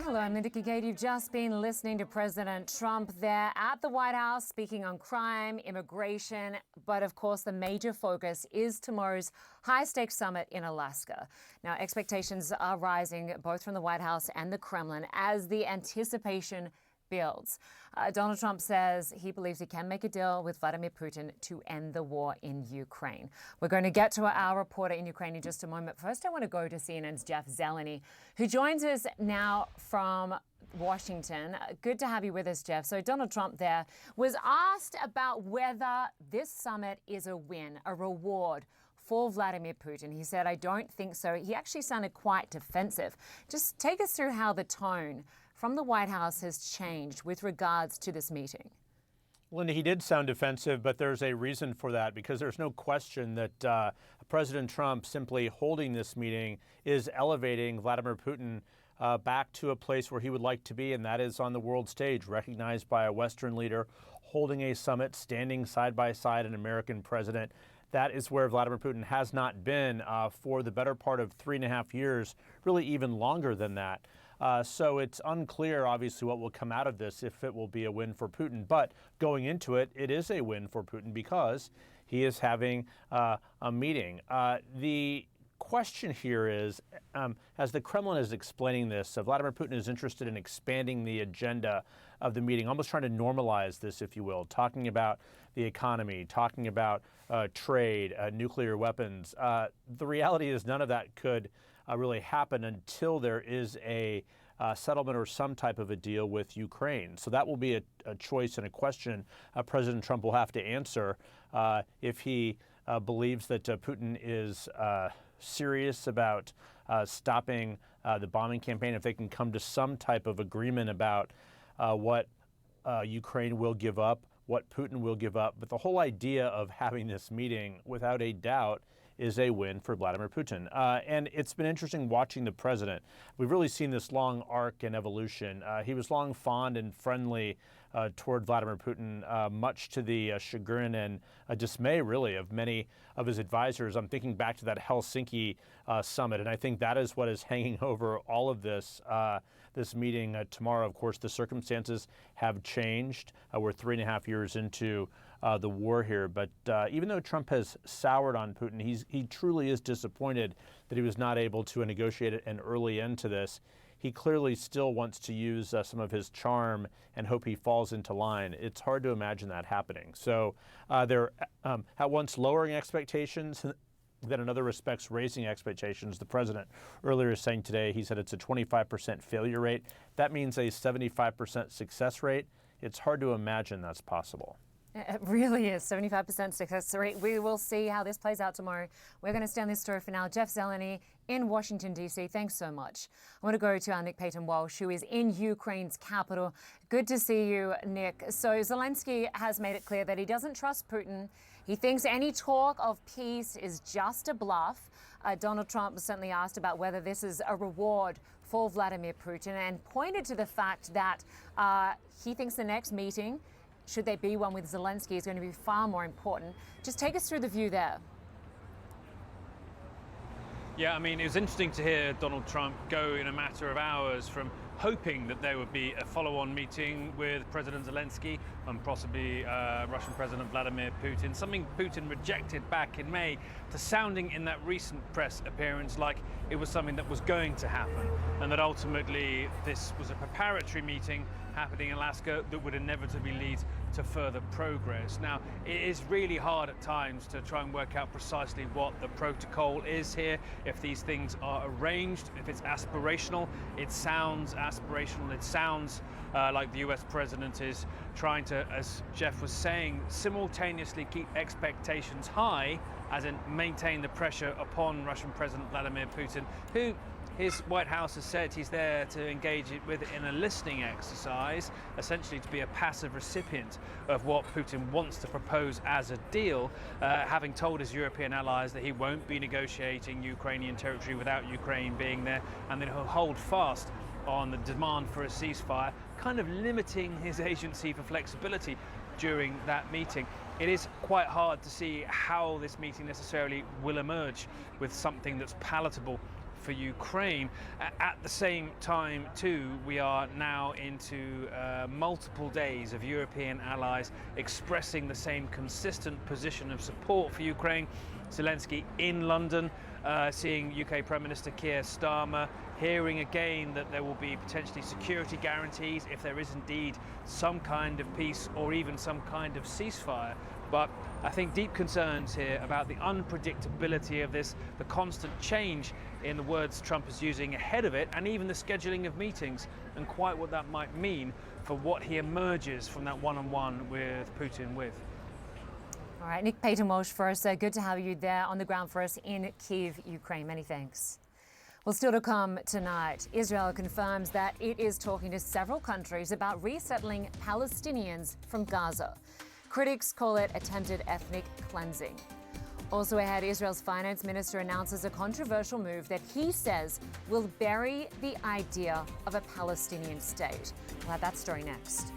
Hello, I'm Lynda Kinkade. You've just been listening to President Trump there at the White House speaking on crime, immigration, but of course the major focus is tomorrow's high-stakes summit in Alaska. Now, expectations are rising both from the White House and the Kremlin as the anticipation builds. Donald Trump says he believes he can make a deal with Vladimir Putin to end the war in Ukraine. We're going to get to our reporter in Ukraine in just a moment. First, I want to go to CNN's Jeff Zeleny, who joins us now from Washington. Good to have you with us, Jeff. So Donald Trump there was asked about whether this summit is a win, a reward for Vladimir Putin. He said, I don't think so. He actually sounded quite defensive. Just take us through how the tone from the White House has changed with regards to this meeting. Lynda, he did sound defensive, but there's a reason for that, because there's no question that President Trump simply holding this meeting is elevating Vladimir Putin back to a place where he would like to be, and that is on the world stage, recognized by a Western leader, holding a summit, standing side by side an American president. That is where Vladimir Putin has not been for the better part of 3.5 years, really even longer than that. So it's unclear, obviously, what will come out of this, if it will be a win for Putin. But going into it, it is a win for Putin because he is having a meeting. The question here is, as the Kremlin is explaining this, Vladimir Putin is interested in expanding the agenda of the meeting, almost trying to normalize this, if you will, talking about the economy, talking about trade, nuclear weapons. The reality is none of that could really happen until there is a settlement or some type of a deal with Ukraine. So that will be a choice and a question President Trump will have to answer if he believes that Putin is serious about stopping the bombing campaign, if they can come to some type of agreement about what Ukraine will give up, what Putin will give up. But the whole idea of having this meeting, without a doubt, is a win for Vladimir Putin. And it's been interesting watching the president. We've really seen this long arc and evolution. He was long fond and friendly toward Vladimir Putin, much to the chagrin and dismay, really, of many of his advisors. I'm thinking back to that Helsinki summit, and I think that is what is hanging over all of this this meeting tomorrow. Of course, the circumstances have changed. We're 3.5 years into the war here, but even though Trump has soured on Putin, he truly is disappointed that he was not able to negotiate an early end to this. He clearly still wants to use some of his charm and hope he falls into line. It's hard to imagine that happening. So they're at once lowering expectations, then in other respects raising expectations. The president earlier saying today, he said it's a 25% failure rate. That means a 75% success rate. It's hard to imagine that's possible. It really is. 75% success rate. We will see how this plays out tomorrow. We're going to stay on this story for now. Jeff Zeleny in Washington, D.C. Thanks so much. I want to go to our Nick Paton Walsh, who is in Ukraine's capital. Good to see you, Nick. So Zelensky has made it clear that he doesn't trust Putin. He thinks any talk of peace is just a bluff. Donald Trump was certainly asked about whether this is a reward for Vladimir Putin and pointed to the fact that he thinks the next meeting, should there be one with Zelensky, is going to be far more important. Just take us through the view there. Yeah, I mean, it was interesting to hear Donald Trump go in a matter of hours from hoping that there would be a follow-on meeting with President Zelensky and possibly Russian President Vladimir Putin, something Putin rejected back in May, to sounding in that recent press appearance like it was something that was going to happen, and that ultimately this was a preparatory meeting happening in Alaska that would inevitably lead to further progress. Now, it is really hard at times to try and work out precisely what the protocol is here, if these things are arranged, if it's aspirational. It sounds aspirational. It sounds like the US president is trying to, as Jeff was saying, simultaneously keep expectations high, as in maintain the pressure upon Russian President Vladimir Putin, who his White House has said he's there to engage with in a listening exercise, essentially to be a passive recipient of what Putin wants to propose as a deal, having told his European allies that he won't be negotiating Ukrainian territory without Ukraine being there, and that he'll hold fast on the demand for a ceasefire, kind of limiting his agency for flexibility during that meeting. It is quite hard to see how this meeting necessarily will emerge with something that's palatable for Ukraine. At the same time, too, we are now into multiple days of European allies expressing the same consistent position of support for Ukraine. Zelensky in London, seeing UK Prime Minister Keir Starmer, hearing again that there will be potentially security guarantees if there is indeed some kind of peace or even some kind of ceasefire. But I think deep concerns here about the unpredictability of this, the constant change in the words Trump is using ahead of it, and even the scheduling of meetings, and quite what that might mean for what he emerges from that one-on-one with Putin with. All right, Nick, Paton, Walsh for us. Good to have you there on the ground for us in Kyiv, Ukraine. Many thanks. Well, still to come tonight, Israel confirms that it is talking to several countries about resettling Palestinians from Gaza. Critics call it attempted ethnic cleansing. Also ahead, Israel's finance minister announces a controversial move that he says will bury the idea of a Palestinian state. We'll have that story next.